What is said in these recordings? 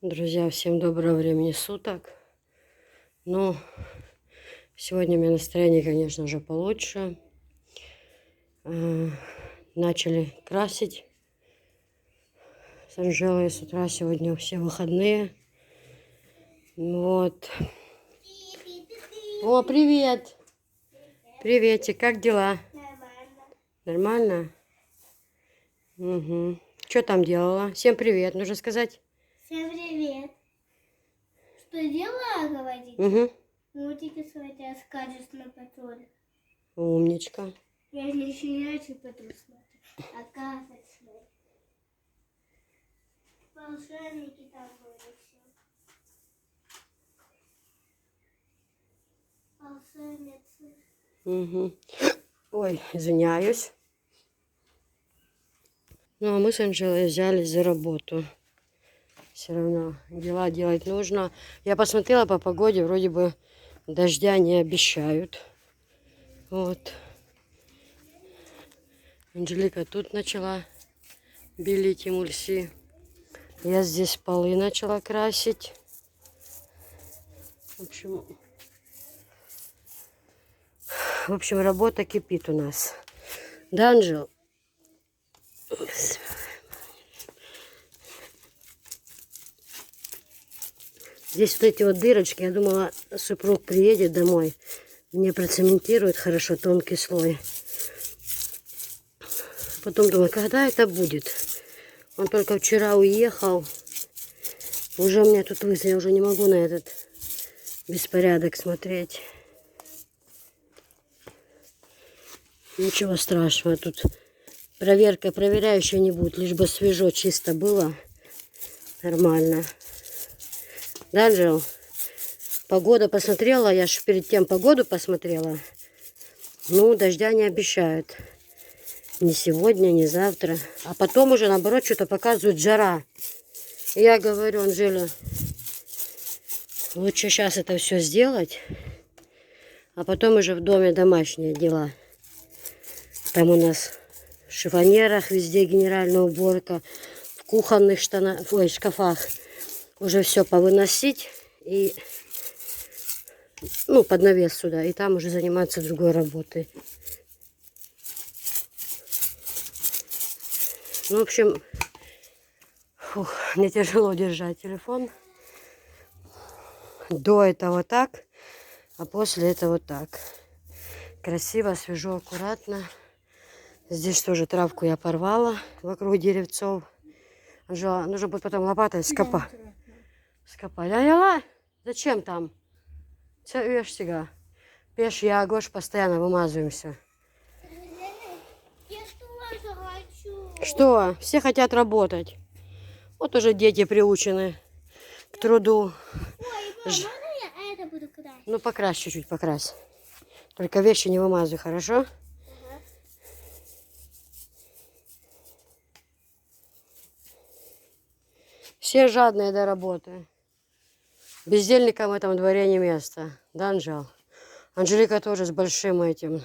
Друзья, всем доброго времени суток. Ну, сегодня у меня настроение, конечно же, получше. Начали красить с Анжелой с утра. Сегодня все выходные. Вот. О, привет! Приветик, как дела? Нормально. Нормально? Угу. Что там делала? Всем привет, нужно сказать. Всем привет. Что делала, говорите? Угу. Мультики смотря с качественным патрулем. Умничка. Я не щенячий патруль смотрю, а карточный. Волшебники там были все. Волшебницы. Угу. Ой, извиняюсь. Ну, а мы с Анжелой взялись за работу. Все равно дела делать нужно. Я посмотрела по погоде, вроде бы дождя не обещают. Вот. Анжелика тут начала белить эмульсии. Я здесь полы начала красить. В общем, работа кипит у нас. Да, Анжел? Здесь вот эти вот дырочки, я думала, супруг приедет домой, мне процементирует хорошо тонкий слой. Потом думаю, когда это будет? Он только вчера уехал. Уже у меня тут лысо, я уже не могу на этот беспорядок смотреть. Ничего страшного, тут проверка проверяющая не будет, лишь бы свежо, чисто было. Нормально. Да, Анжел? Погода посмотрела, я же перед тем погоду посмотрела. Ну, дождя не обещают. Ни сегодня, ни завтра. А потом уже, наоборот, что-то показывают жара. И я говорю, Анжеля, лучше сейчас это все сделать, а потом уже в доме домашние дела. Там у нас в шифонерах везде генеральная уборка, в кухонных штанах, ой, шкафах уже все повыносить и ну, под навес сюда, и там уже заниматься другой работой. Ну, в общем, мне тяжело держать телефон. До этого так, а после этого так. Красиво, свежо, аккуратно. Здесь тоже травку я порвала вокруг деревцов. Анжела, нужно будет потом лопатой скопать. Ля-ля-ла. Зачем там? Це ешь сега. Пеш, я Гош постоянно вымазываемся. Я тоже хочу. Что? Все хотят работать. Вот уже дети приучены к труду. Ой, мам, можно я это буду красить? Ну, покрась чуть-чуть, покрась. Только вещи не вымазывай, хорошо? Ага. Все жадные до работы. Бездельникам в этом дворе не место. Да, Анжел? Анжелика тоже с большим этим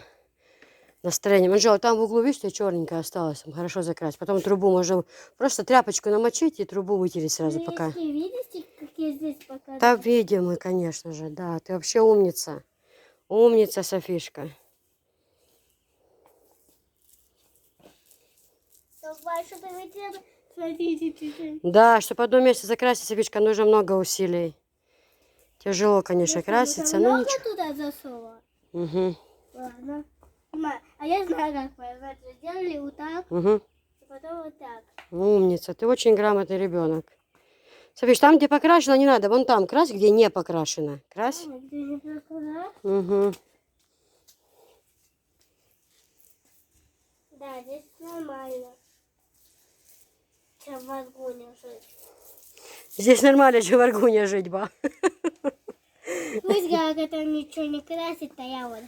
настроением. Анжела, там в углу, видите, черненькая осталась. Хорошо закрасить. Потом трубу можно просто тряпочку намочить и трубу вытереть сразу Ну, пока. если видите, как я здесь показываю? Да, видим мы, конечно же. Да, ты вообще умница. Умница, Софишка. Чтобы вы смотрите чуть-чуть. Да, чтобы одно место закрасить, Софишка, нужно много усилий. Тяжело, конечно, краситься, но много ничего. туда засунула? Угу. Ладно. А я знаю, как поймать. Сделали вот так, Угу. и потом вот так. Умница, ты очень грамотный ребенок. Софиш, там, где покрашено, не надо. Вон там крась, где не покрашено. Крась. Где не прокурор? Угу. Да, здесь нормально. Чем в вагоне жить. Здесь нормально, что в Аргуне жить, ба. Пусть как это ничего не красит, а я вот.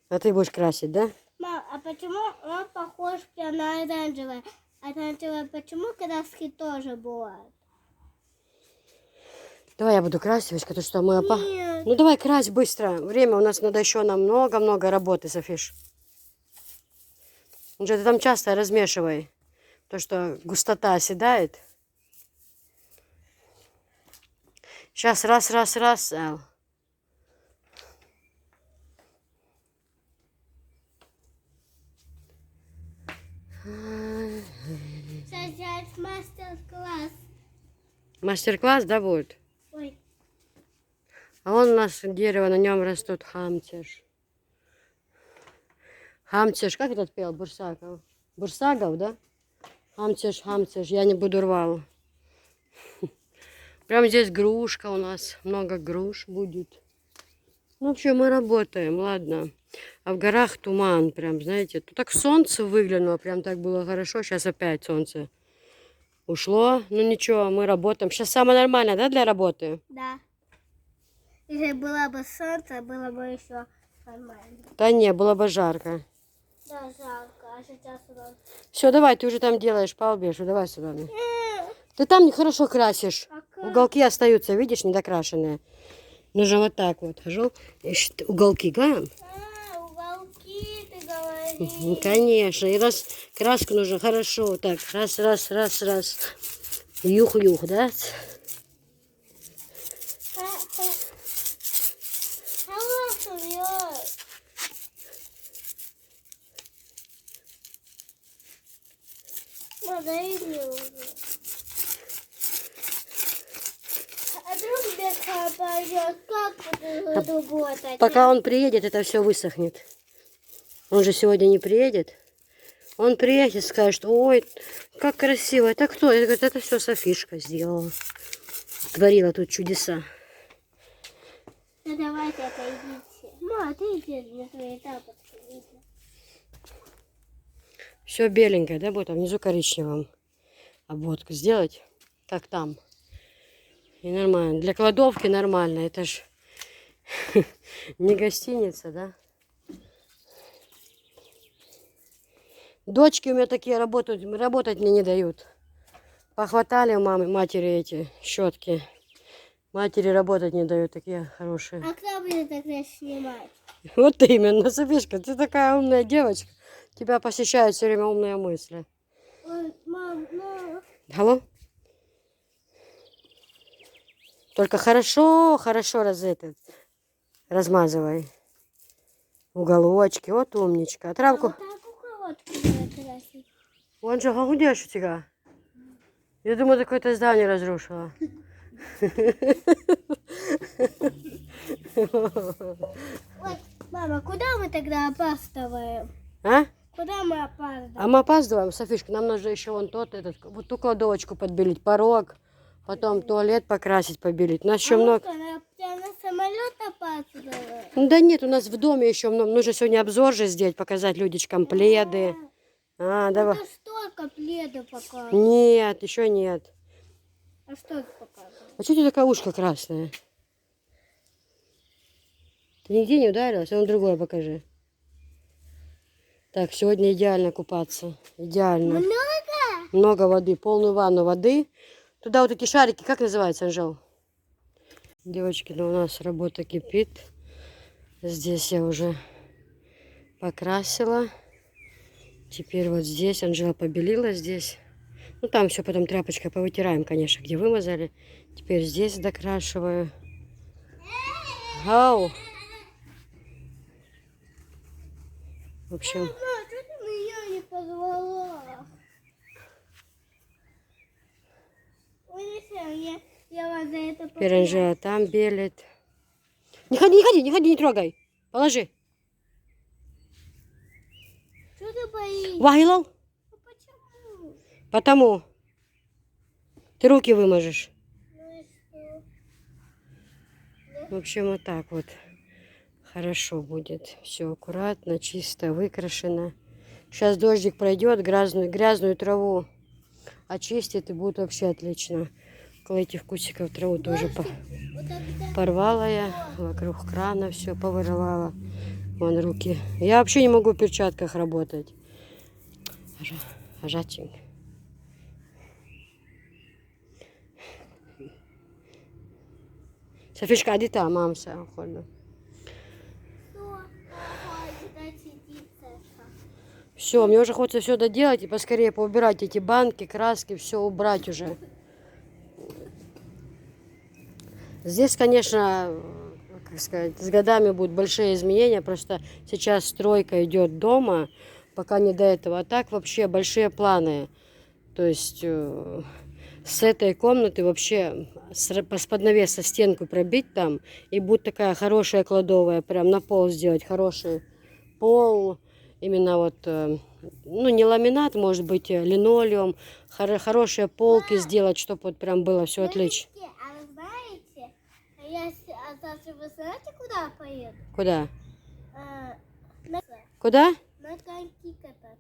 А ты будешь красить, да? Мам, а почему он похож прям на оранжевое? Оранжевое почему краски тоже бывают? Давай я буду красить, Вишка, то что мы опа. Нет. Ну давай крась быстро. Время у нас надо еще нам много-много работы, Софиш. Ну что, ты там часто размешивай. То, что густота оседает. Сейчас раз. Сейчас делать мастер-класс. Мастер-класс, да, будет? Ой, А вон у нас дерево, на нем растут хамтеж. Хамтеж, как этот пел? Бурсаков. Бурсагов, да? Хамтеж, я не буду рвал. Прям здесь грушка у нас, много груш будет. Ну, вообще мы работаем, ладно. А в горах туман, прям, знаете. Тут так солнце выглянуло, прям так было хорошо. Сейчас опять солнце ушло. Ну ничего, мы работаем. Сейчас самое нормальное, да, для работы? да. Если было бы солнце, было бы еще нормально. Да не, было бы жарко. Да, жарко. А сейчас у нас... Все, давай, ты уже там делаешь палбешу, давай сюда. Ты там нехорошо красишь. Уголки остаются, видишь, недокрашенные. Нужно вот так вот. Уголки, да? Уголки, ты говоришь. Конечно. И раз краску нужно хорошо. Так, раз. Юх, да? Дай мне уже. А вдруг бега пойдет, как буду работать? Пока он приедет, это все высохнет. Он же сегодня не приедет. Он приедет, скажет: ой, как красиво. Это кто? Я говорю: это все Софишка сделала. Творила тут чудеса. Ну давайте отойдите. Ма, ты иди на твои тапочки. Все беленькое, да, будет, а внизу коричневым обводку сделать, как там. И нормально. Для кладовки нормально. Это ж не гостиница, да? Дочки у меня такие работать мне не дают. Похватали у мамы, матери эти щетки. Матери работать не дают, такие хорошие. А кто будет тогда снимать? Вот именно, Софишка, ты такая умная девочка. Тебя посещают все время умные мысли. Ой, мам, ну... Алло? Только хорошо размазывай. Уголочки, вот умничка. А травку? Вот так уголочки надо красить. Вон же, а где ж у тебя? Я думаю, ты какое-то здание разрушила. Вот, мама, куда мы тогда опаздываем? А? Куда мы опаздываем? А мы опаздываем, Софишка, нам нужно еще вон вот ту кладовочку подбелить, порог, потом туалет покрасить, побелить. У нас еще много. Я на самолет опаздываю. Ну да нет, у нас в доме еще много. Нужно сегодня обзор же сделать, показать людечкам пледы. А, давай. Это столько пледов показывают. Нет, еще нет. А что это показывает? А что у тебя такая ушко красная? Ты нигде не ударилась? А ну другое покажи. Так, сегодня идеально купаться. Идеально. Много? Много воды, полную ванну воды. Туда вот эти шарики, как называется, Анжел? Девочки, ну у нас работа кипит. Здесь я уже покрасила. Теперь вот здесь Анжела побелила здесь. Ну там все потом тряпочкой повытираем, конечно, где вымазали. Теперь здесь докрашиваю. Ау! В общем, Мама, что ты меня не позвала? Ой, не знаю, я вас за это теперь Анжела там белит. Не ходи, не трогай. Положи. Что ты боишься? Вагилал? А почему? Потому. Ты руки выможешь. Ну и что? В общем, вот так вот. Хорошо будет. Все аккуратно, чисто, выкрашено. Сейчас дождик пройдет, грязную траву очистит, и будет вообще отлично. Около этих кустиков траву тоже Вот тогда... порвала я. Вокруг крана все повырывала. Вон руки. Я вообще не могу в перчатках работать. Жатенько. Софишка, иди там, мамся, уходу. Все, мне уже хочется все доделать и поскорее поубирать эти банки, краски, все убрать уже. Здесь, конечно, как сказать, с годами будут большие изменения. Просто сейчас стройка идет дома, пока не до этого. А так вообще большие планы. То есть с этой комнаты вообще под навеса стенку пробить там. И будет такая хорошая кладовая. Прям на пол сделать хороший пол. Именно вот, ну не ламинат, может быть, линолеум. Хорошие полки сделать, чтобы вот прям было все отлично. Девочки, а вы знаете, завтра вы знаете, куда поеду? Куда? На, Куда? на коньки кататься.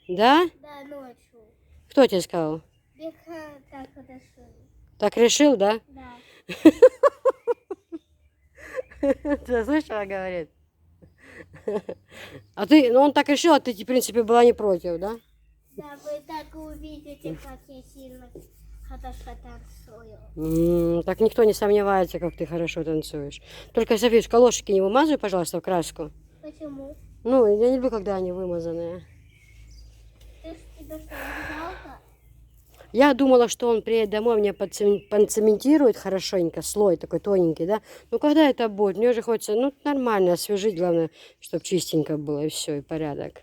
Да? Да, ночью. Кто тебе сказал? Беха так хорошо. Так решил, да? Да. Ты слышала, говорит? А ты, ну он так решил, а ты, в принципе, была не против, да? Да, вы так увидите, как я сильно хорошо танцую. Так никто не сомневается, как ты хорошо танцуешь. Только, Софиш, колошики не вымазывай, пожалуйста, в краску. Почему? Ну, я не люблю, когда они вымазанные. Тебе что, жалко? Я думала, что он приедет домой, мне подцементирует хорошенько, слой такой тоненький, да? Ну, когда это будет? Мне уже хочется, ну, нормально освежить, главное, чтобы чистенько было, и все, и порядок.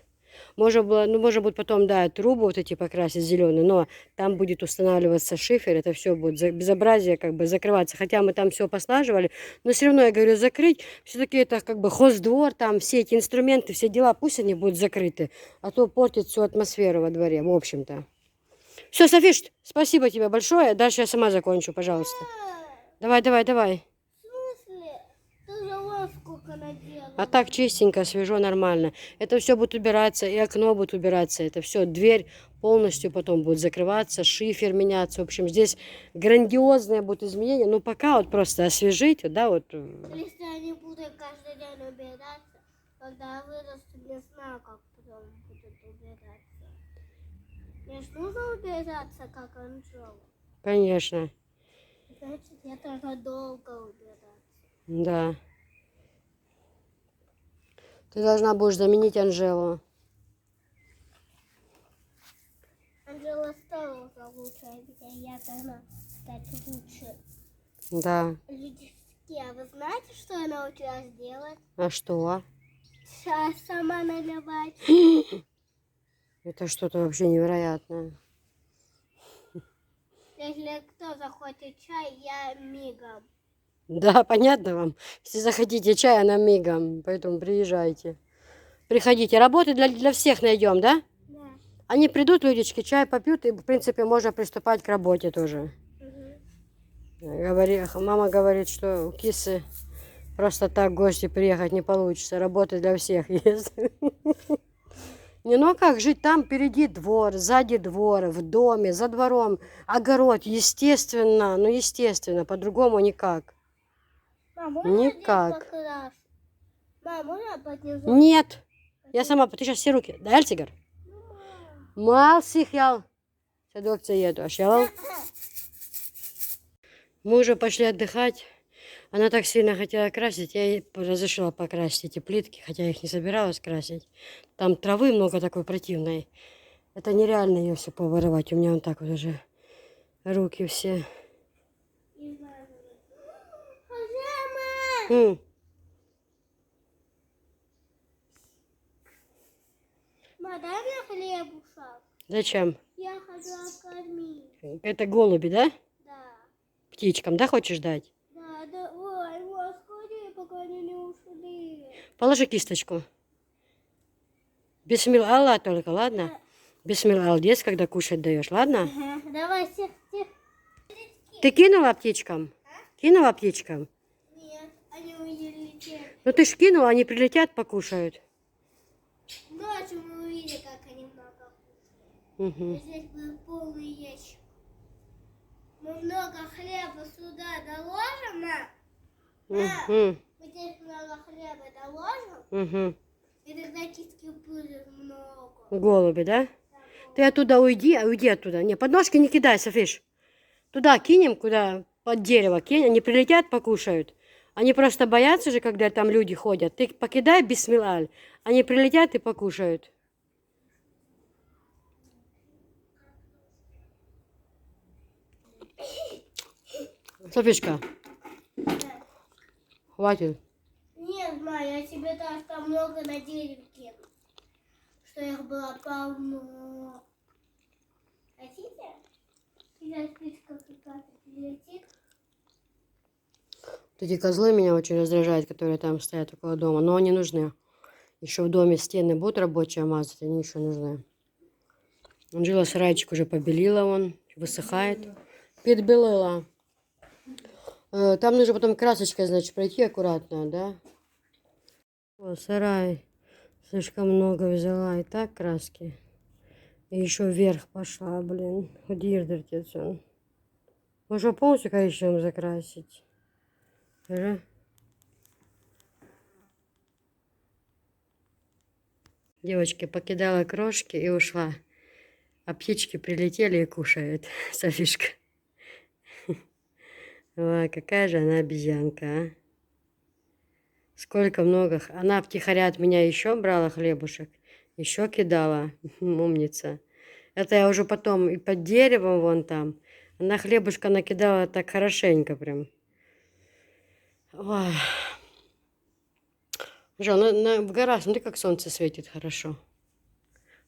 Можно будет потом, да, трубы вот эти покрасить зеленые, но там будет устанавливаться шифер, это все будет безобразие, как бы закрываться. Хотя мы там все послаживали, но все равно, я говорю, закрыть, все-таки это как бы хоздвор, там все эти инструменты, все дела, пусть они будут закрыты, а то портит всю атмосферу во дворе, в общем-то. Все, Софиш, спасибо тебе большое. Дальше я сама закончу, пожалуйста. Давай, давай, давай. В смысле? Ты же вон сколько наделала. А так чистенько, свежо, нормально. Это все будет убираться, и окно будет убираться. Это все, дверь полностью потом будет закрываться, шифер меняться. В общем, здесь грандиозные будут изменения. Но пока вот просто освежить, да, вот. Если я не буду каждый день убираться, когда я вырасту, не знаю, как потом будут убираться. Мне же нужно убираться, как Анжела. Конечно, Значит, я только долго убираться. да. Ты должна будешь заменить Анжелу. Анжела стала уже лучше, а я должна стать лучше. Да. Людишки, а вы знаете, что я научилась делать? А что? Чай сама наливать. Это что-то вообще невероятное. Если кто захочет чай, я мигом. Да, понятно вам. Если захотите чая, нам мигом. Поэтому приезжайте. Приходите. Работы для всех найдем, да? Да. Они придут, людички, чай попьют, и, в принципе, можно приступать к работе тоже. Мама говорит, что у кисы просто так в гости приехать не получится. Работы для всех есть. Не, ну а как жить там впереди двор, сзади двор, в доме, за двором, огород, естественно, ну естественно, по-другому никак. Мам, можно Никак. здесь покрашу? Мам, можно поднизу? Нет, я сама, ты сейчас все руки, да, Эльцигар? Мал сихял. Садокца еду, ашял. Мы уже пошли отдыхать. Она так сильно хотела красить, я ей разрешила покрасить эти плитки, хотя я их не собиралась красить. Там травы много такой противной. Это нереально ее все поворовать. У меня вот так вот уже руки все. Мама! Ма, дай мне хлебушек. Зачем? Я хочу кормить. Это голуби, да? Да. Птичкам, да, хочешь дать? Да, да. Ой, скорее, пока они не ушли. Положи кисточку. Бисмилл Аллах только, ладно? Бисмилл Алдес, когда кушать даешь, ладно? Ага, давай, всех. Ты кинула птичкам? Кинула птичкам? Нет, они улетели. Ну ты ж кинула, они прилетят, покушают. Ночью мы увидели, как они много кушают. Угу. Здесь был полный ящик. Мы много хлеба сюда доложим, на. Угу. Мы здесь много хлеба доложим, Угу. и тогда киски будет много. Голуби, да? Ты оттуда уйди, уйди оттуда. Не, подножки не кидай, Софиш. Туда кинем, куда под дерево кинь, они прилетят, покушают. Они просто боятся же, когда там люди ходят. Ты покидай бисмиллаль, они прилетят и покушают. Софишка, Хватит. Нет, ма, я тебе так много на дерево кину, что их было полно. Хотите? Сейчас птичка какая-то прилетит. Вот эти козлы меня очень раздражают, которые там стоят около дома. Но они нужны. Еще в доме стены будут рабочие мазать, они еще нужны. Анжела сарайчик уже побелила, он высыхает. Подбелила. Там нужно потом красочкой, значит, пройти аккуратно, да? О, сарай. Слишком много взяла и так краски. И еще вверх пошла, блин. Дирдертец он. Можно полностью коричневым закрасить. Ага. Девочки, покидала крошки и ушла. А птички прилетели и кушают. Софишка. Ой, какая же она обезьянка, а. Сколько много. Она втихаря от меня еще брала хлебушек. Еще кидала. Умница. Это я уже потом и под деревом вон там. Она хлебушка накидала так хорошенько прям. Ой. Жо, в гараж, смотри, как солнце светит хорошо.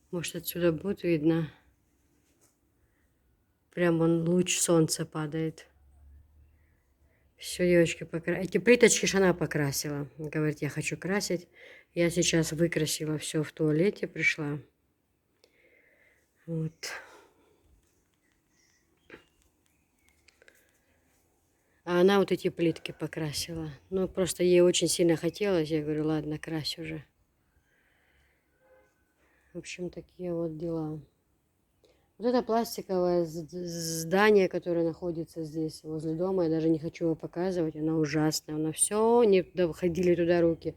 Может, отсюда будет видно. Прям вон луч солнца падает. Все, девочки, эти плиточки ж она покрасила. Говорит, я хочу красить. Я сейчас выкрасила все в туалете, пришла. Вот. А она вот эти плитки покрасила. Ну, просто ей очень сильно хотелось. Я говорю, ладно, крась уже. В общем, такие вот дела. Вот это пластиковое здание, которое находится здесь, возле дома. Я даже не хочу его показывать. Оно ужасное. Оно все, не доходили туда руки.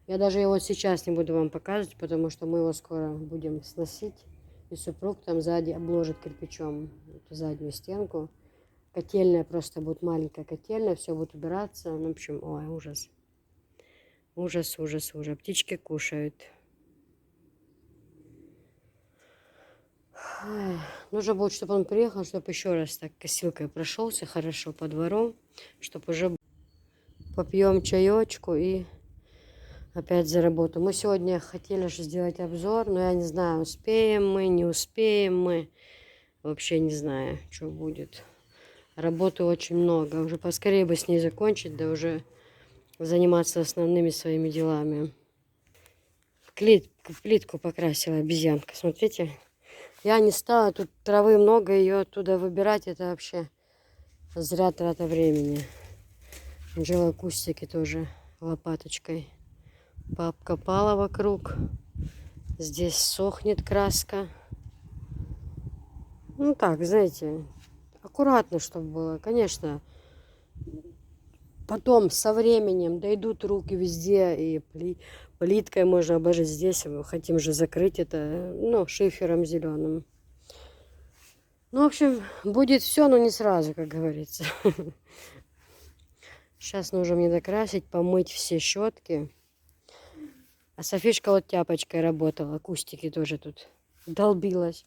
Я даже его сейчас не буду вам показывать, потому что мы его скоро будем сносить. И супруг там сзади обложит кирпичом эту заднюю стенку. Котельная просто будет маленькая котельная, все будет убираться. Ну, в общем, ой, ужас. Ужас, ужас, ужас. Птички кушают. Ой, нужно будет, чтобы он приехал, чтобы еще раз так косилкой прошелся хорошо по двору, чтобы уже попьем чаечку и опять за работу. Мы сегодня хотели же сделать обзор, но я не знаю, успеем мы, не успеем мы. Вообще не знаю, что будет. Работы очень много. Уже поскорее бы с ней закончить, да уже заниматься основными своими делами. В плитку покрасила обезьянка, смотрите. Я не стала, тут травы много, ее оттуда выбирать, это вообще зря трата времени. Анжела кустики тоже лопаточкой пообкопала вокруг. Здесь сохнет краска. Ну так, знаете, аккуратно, чтобы было. Конечно, потом со временем дойдут руки везде, и плиткой можно обложить. Здесь мы хотим же закрыть это, ну, шифером зеленым. Ну, в общем, будет все, но не сразу, как говорится. Сейчас нужно мне докрасить, помыть все щетки. А Софишка вот тяпочкой работала, кустики тоже тут долбилась.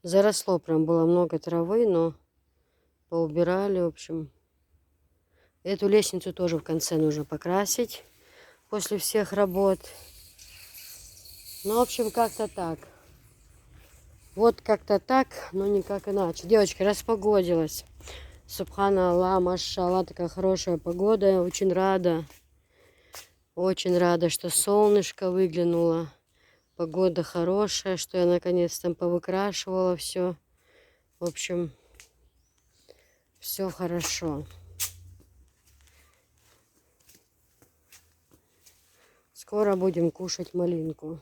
Заросло прям, было много травы, но поубирали, в общем. Эту лестницу тоже в конце нужно покрасить после всех работ. Ну, в общем, как-то так. Вот как-то так, но никак иначе. Девочки, распогодилась. Субхана Аллах, машаллах, такая хорошая погода. Очень рада. Очень рада, что солнышко выглянуло. Погода хорошая, что я наконец там повыкрашивала все. В общем, все хорошо. Скоро будем кушать малинку.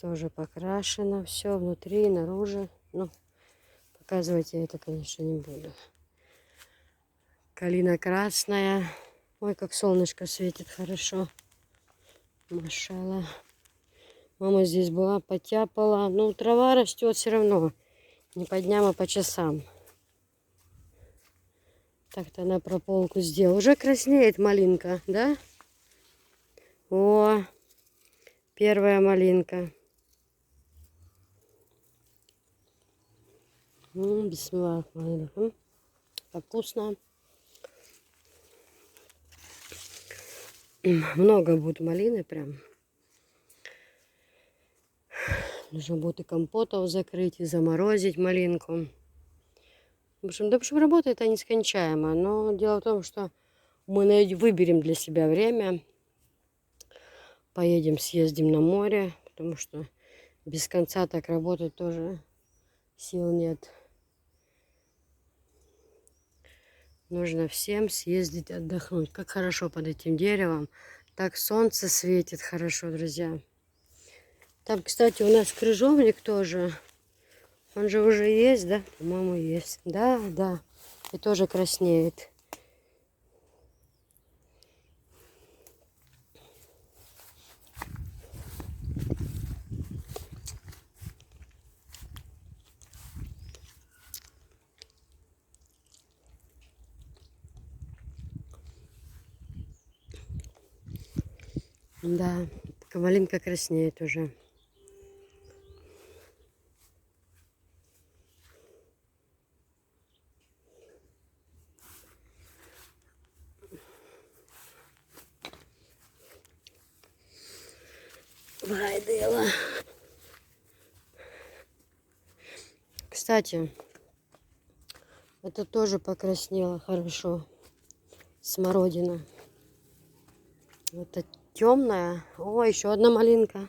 Тоже покрашено все внутри и наружу. Ну, показывать я это, конечно, не буду. Калина красная. Ой, как солнышко светит хорошо. Машалла. Мама здесь была, потяпала. Ну, трава растет все равно. Не по дням, а по часам. Так-то она прополку сделала. Уже краснеет малинка, да? О, первая малинка. Бисмилlah. Как вкусно. Много будет малины прям. Нужно будет и компотов закрыть, и заморозить малинку. В общем, работа это нескончаема. Но дело в том, что мы выберем для себя время. Поедем, съездим на море. Потому что без конца так работать тоже сил нет. Нужно всем съездить отдохнуть. Как хорошо под этим деревом. Так солнце светит хорошо, друзья. Там, кстати, у нас крыжовник тоже. Он же уже есть, да? По-моему, есть. Да, да. И тоже краснеет. Да, малинка краснеет уже. Байдела. Кстати, это тоже покраснело хорошо. Смородина. Это темная. О, еще одна малинка.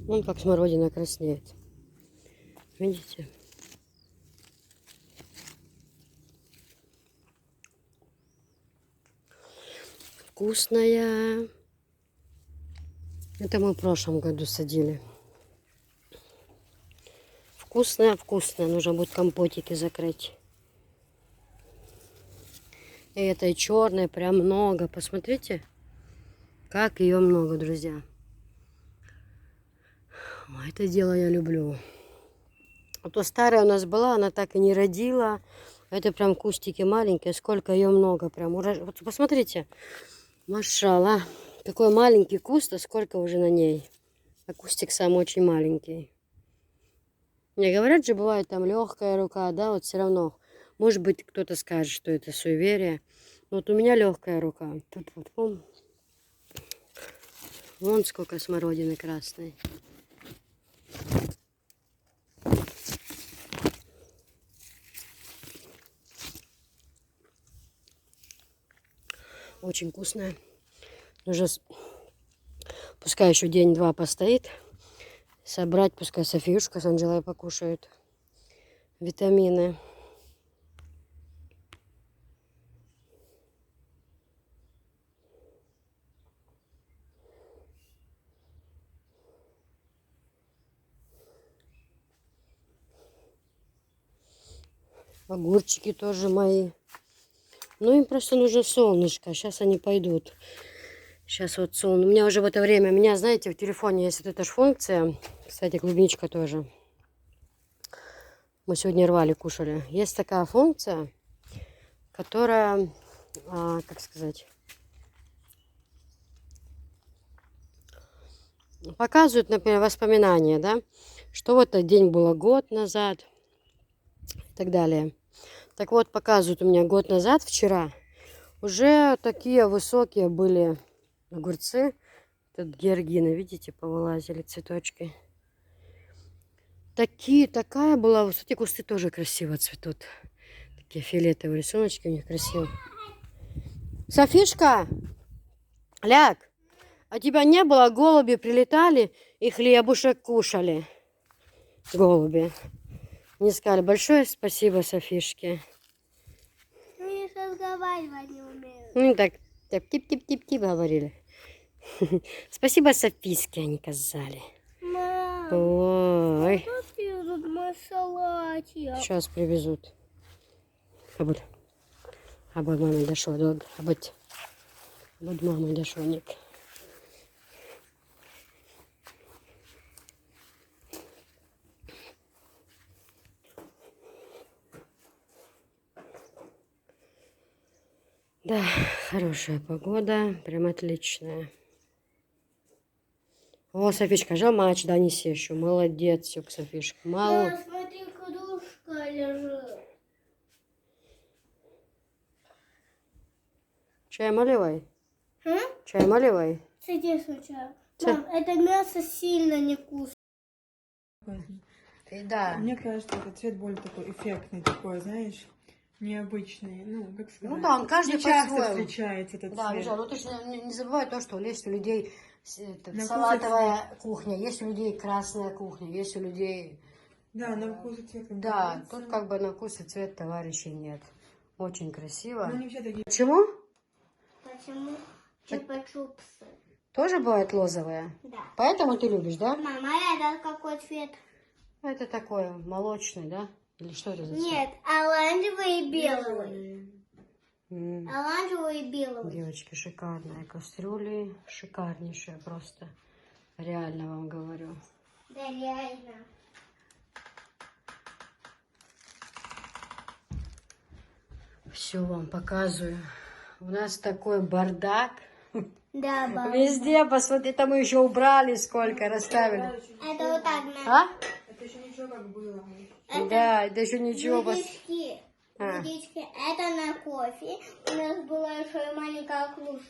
Вон как смородина краснеет. Видите? Вкусная. Это мы в прошлом году садили. Вкусная, вкусная. Нужно будет компотики закрыть. И этой черной прям много. Посмотрите, как ее много, друзья. О, это дело я люблю. А то старая у нас была, она так и не родила. Это прям кустики маленькие. Сколько ее много. Прям. Вот посмотрите. Машалла. Такой маленький куст, а сколько уже на ней. А кустик сам очень маленький. Мне говорят же, бывает там легкая рука, да, вот все равно. Может быть, кто-то скажет, что это суеверие. Но вот у меня легкая рука. Тут вот, вон сколько смородины красной. Очень вкусная. Нужно, пускай еще день-два постоит. Собрать, пускай Софиюшка с Анжелой покушают. Витамины. Огурчики тоже мои. Ну, им просто нужно солнышко. Сейчас они пойдут. Сейчас вот сон. У меня уже в это время, знаете, в телефоне есть вот эта же функция. Кстати, клубничка тоже. Мы сегодня рвали, кушали. Есть такая функция, которая, как сказать, показывает, например, воспоминания, да, что в этот день было год назад и так далее. Так вот, показывают у меня год назад, вчера, уже такие высокие были огурцы. Тут георгины, видите, повылазили цветочки. Такая была, вот эти кусты тоже красиво цветут. Такие фиолетовые рисуночки у них красивые. Софишка, ляг, а тебя не было, голуби прилетали и хлебушек кушали. Голуби. Мне сказали большое спасибо Софишке. Ну, я разговаривать не умею. Ну так тип-тип-тип-тип говорили. Спасибо Софиске, они сказали. Мам, Ой. что пьют мой салатик? Сейчас привезут. Абудь мамой дошел. Абудь мамой дошелник. Да, хорошая погода, прям отличная. О, Софишка, жал матч, да, неси еще. Молодец, Сюк, Софишка. Мало. Да, смотри, кружка лежит. Чай маливай. А? Чай маливай. Сиди сначала. Чё? Мам, это мясо сильно невкусно. Да. Мне кажется, этот цвет более такой эффектный, такой, знаешь, необычный. Ну, как сказать. Ну да, он каждый не часто по-своему. встречается этот Да, цвет. Миша, ну ты же не забывай то, что есть у людей На салатовая кухня, есть у людей красная кухня, есть у людей... Да, на вкус и цвет. как Да, говорится. тут как бы на вкус и цвет товарищей нет. Очень красиво. Но они все такие. Почему? Почему? Чупа-чупсы. Тоже бывает лозовая? Да. Поэтому ты любишь, да? Мама, а это какой цвет? Это такой молочный, да? Или что это за цвет? Нет, оранжевый и белый. М, Оранжевый и белый. Девочки, шикарные кастрюли, шикарнейшие просто. Реально вам говорю. Да, реально. Все вам показываю. У нас такой бардак. Да, баба. Везде, посмотри, там мы еще убрали сколько, расставили. Это вот так, да. А? Это еще ничего как было. Да, это еще ничего. Водички. А. Водички. Это на кофе. У нас была еще и маленькая кружка.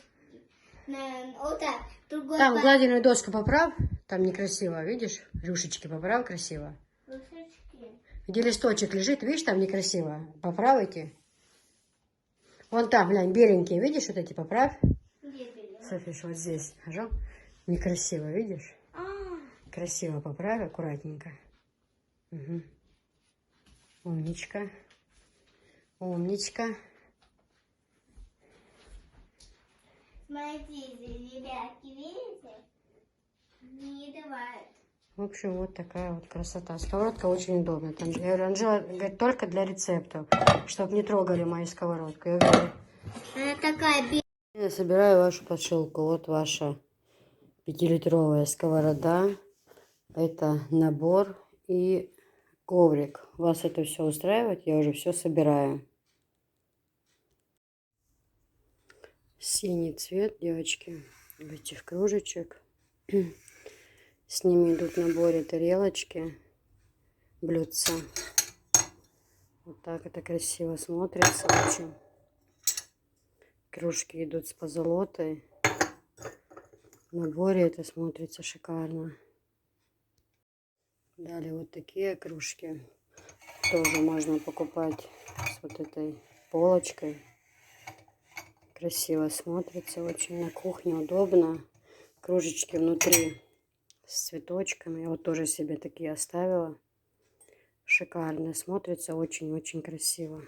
Вот так. Другой Там гладильную доску поправь, там некрасиво, видишь? Рюшечки поправь красиво. кружечки. Где листочек лежит, видишь, там некрасиво. Поправите. Вон там, глянь, беленькие, видишь, вот эти поправь. Где были? Софиш, вот здесь, нажал. Некрасиво, видишь? А, Красиво поправь, аккуратненько. Угу. Умничка. Умничка. смотрите, ребятки, видите? Не давают. В общем, вот такая вот красота. Сковородка очень удобная. Там, я говорю, Анжела говорит, только для рецептов, чтобы не трогали мою сковородку. Я говорю, Она такая белая. я собираю вашу подшилку. Вот ваша 5-литровая сковорода. Это набор и коврик. Вас это все устраивает? Я уже все собираю. Синий цвет, девочки, этих кружечек. С ними идут в наборе тарелочки, блюдца. Вот так это красиво смотрится очень. Кружки идут с позолотой. В наборе это смотрится шикарно. Далее вот такие кружки. Тоже можно покупать с вот этой полочкой. Красиво смотрится очень. На кухне удобно. Кружечки внутри с цветочками. Я вот тоже себе такие оставила. Шикарно смотрится. Очень-очень красиво.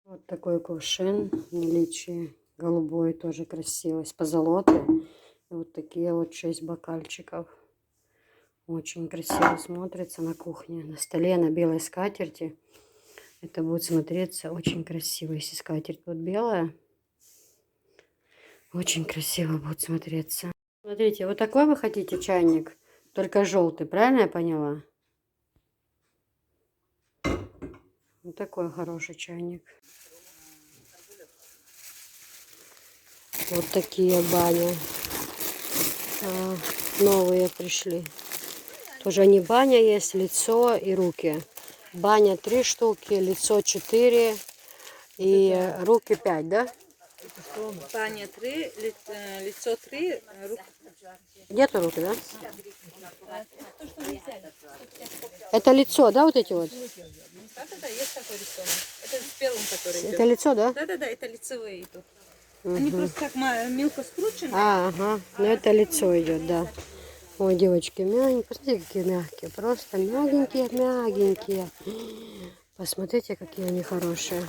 Вот такой кувшин в наличии. Голубой тоже красивый. С позолотой. И вот такие вот 6 бокальчиков. Очень красиво смотрится на кухне. На столе, на белой скатерти. Это будет смотреться очень красиво. Если скатерть вот белая, очень красиво будет смотреться. Смотрите, вот такой вы хотите чайник, только желтый, правильно я поняла? Вот такой хороший чайник. Вот такие бани. Новые пришли. Тоже не баня есть, лицо и руки. Баня 3 штуки, лицо 4 и руки 5, да? Баня 3, лицо 3, руки. Где-то руки, да? Это лицо, да, вот эти вот? Да-да-да, есть такой рисунок. Это с белым, который идет. Это лицо, да? Да-да-да, это лицевые идут. Они просто так мелко скручены. Ага, ну это лицо идет, да. Ой, девочки, мягенькие, посмотрите, какие мягкие, просто мягенькие, мягенькие. Посмотрите, какие они хорошие.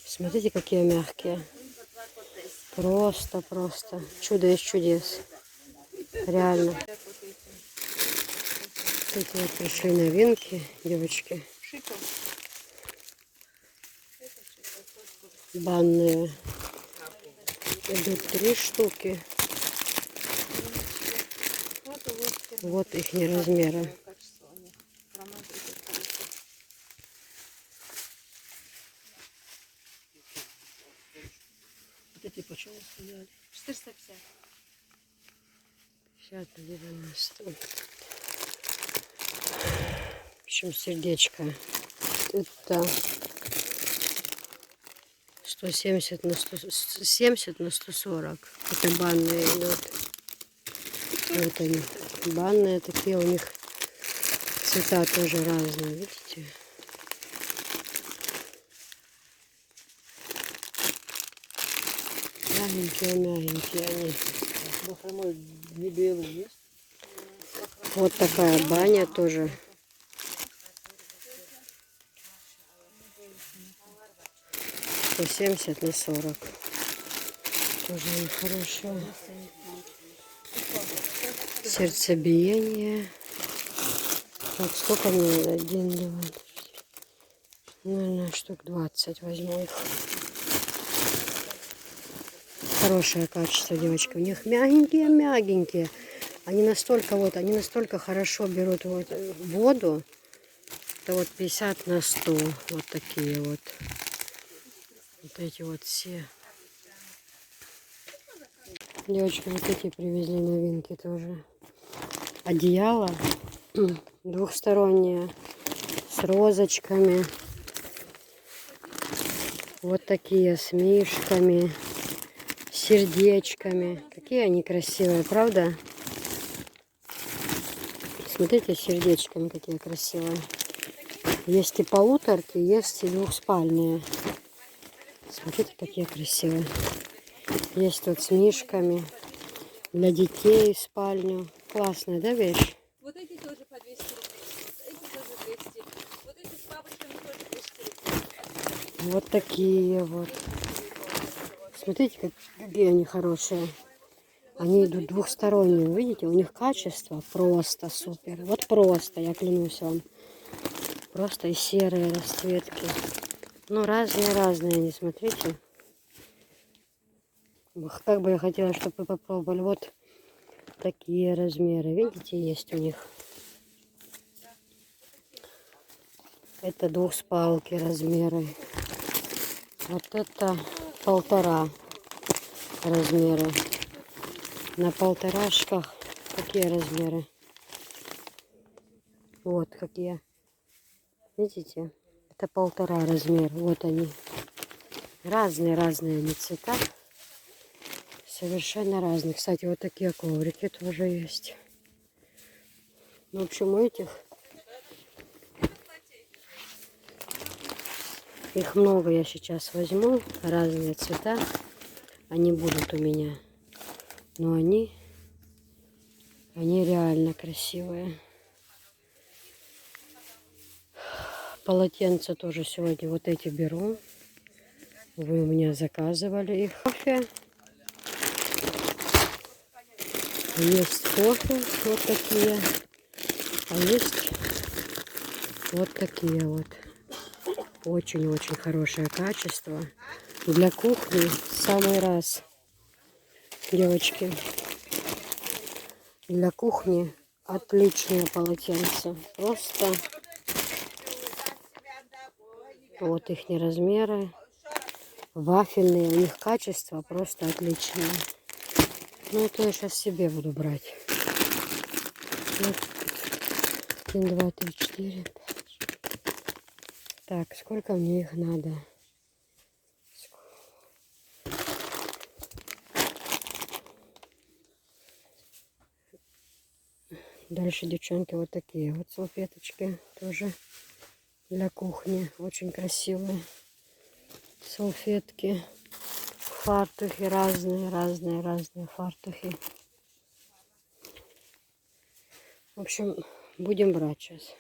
Смотрите, какие мягкие. Просто чудо из чудес. Реально. Эти вот пришли новинки, девочки. Банные. Идут 3 штуки. Вот их размеры. эти почему сказали? 450. 50 на 90. В общем, сердечко. Это 170 на 170 на 140. Это банные идут. Вот они. Банные такие, у них цвета тоже разные, видите? Мягенькие они. Бахромой не белый есть? Вот такая баня тоже. По 70 на 40. Тоже нехорошо. Сердцебиение. Так, сколько мне надо? 1, 2, 3. Наверное, штук 20 возьму их. Хорошее качество, девочки. У них мягенькие. Они настолько хорошо берут вот воду. Это вот 50 на 100. Вот такие вот. Вот эти вот все. Девочки, вот эти привезли новинки тоже. Одеяло двухстороннее с розочками. Вот такие с мишками, сердечками. Какие они красивые, правда? Смотрите, сердечками какие красивые. Есть и полуторки, есть и двухспальные. Смотрите, какие красивые. Есть тут с мишками. Для детей в спальню. Классная, да, вещь? Вот эти тоже по 200 рублей. Эти тоже 200. Вот эти с бабочками тоже 200 рублей. Вот такие вот. Смотрите, какие они хорошие. Они идут двухсторонние. Видите, у них качество просто супер. Вот просто, я клянусь вам. Просто и серые расцветки. Ну, разные они, смотрите. Как бы я хотела, чтобы вы попробовали. Вот такие размеры. Видите, есть у них. Это двухспалки размеры. Вот это 1,5 размеры. На полторашках какие размеры? Вот какие. Видите? Это 1,5 размер. Вот они. Разные они цвета. Совершенно разные. Кстати, вот такие коврики тоже есть. В общем, у этих их много я сейчас возьму. Разные цвета. Они будут у меня. Но они реально красивые. Полотенца тоже сегодня вот эти беру. Вы у меня заказывали их. Кофе. Есть кофе вот такие. А есть вот такие вот. Очень-очень хорошее качество. Для кухни в самый раз. Девочки. Для кухни отличные полотенца. Просто вот их размеры. Вафельные. У них качество просто отличное. Ну, это я сейчас себе буду брать. Вот. 1, 2, 3, 4, 5. Так, сколько мне их надо? Дальше, девчонки, вот такие вот салфеточки тоже для кухни. Очень красивые салфетки. Фартухи разные фартухи. В общем, будем брать сейчас.